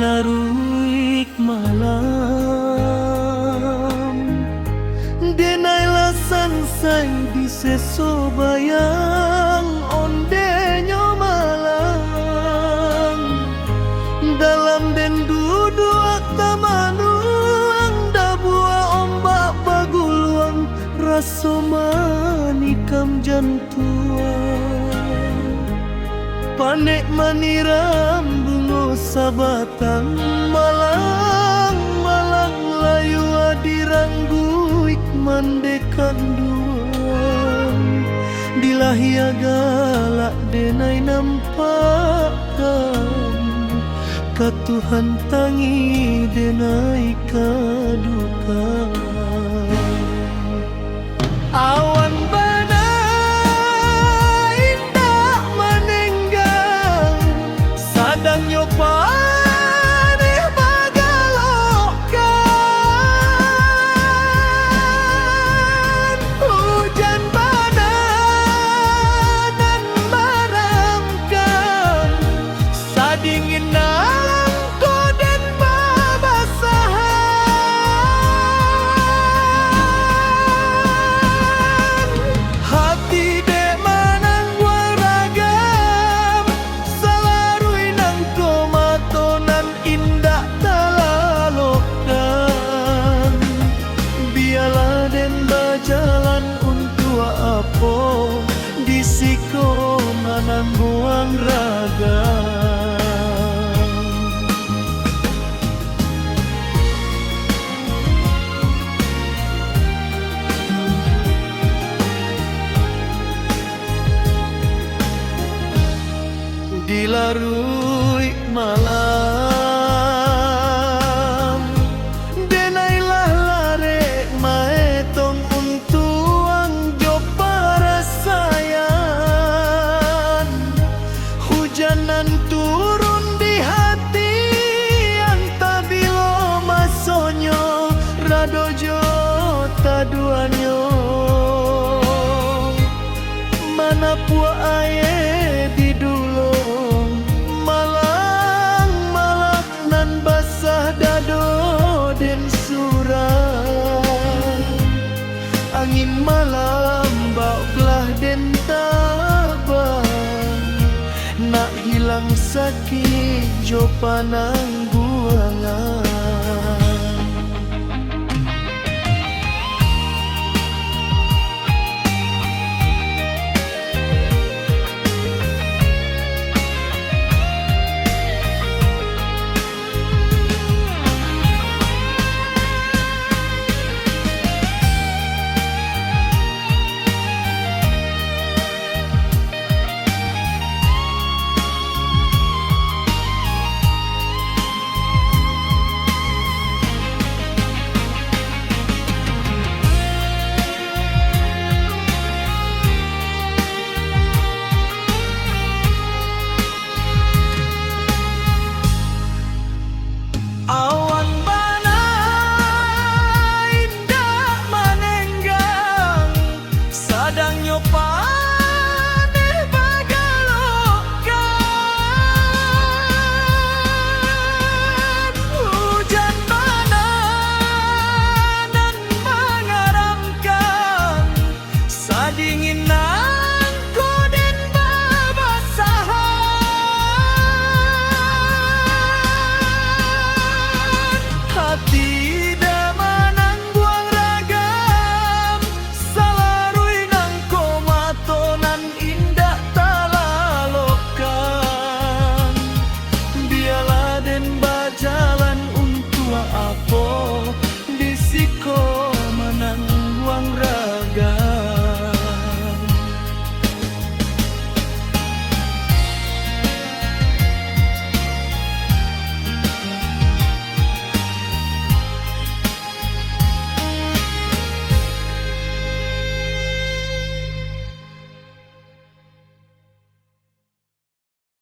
Dilaruik malam, denailah sansai di seso bayang ondenyo malang. Dalam den duduk tamanuang dabua ombak baguluang raso manikam jantuang. Panek maniram bungo sabatang malang-malang layu adirangguik mandekan duang. Dilahia galak denai nampakkan katuhan tangi denai kadukan. Awan bana indah menenggang, sadang nyopanih bagalokan. Hujan bana dan maramkan, sadingin alam koden babasahan. Hati dek manang waragam, salarui nang komatonan indah talalokan. Biarlah den berjalan untuk apa, disiko manang buang ragam. Dilarui malam, denailah lare maetong untuang jo parasayan. Hujanan turun di hati antabilo masonyo radojo taduanyo. Mana pua aye di dulung, malang-malang nan basah dado den surang. Angin malam bau belah den tabang, nak hilang sakit jo panang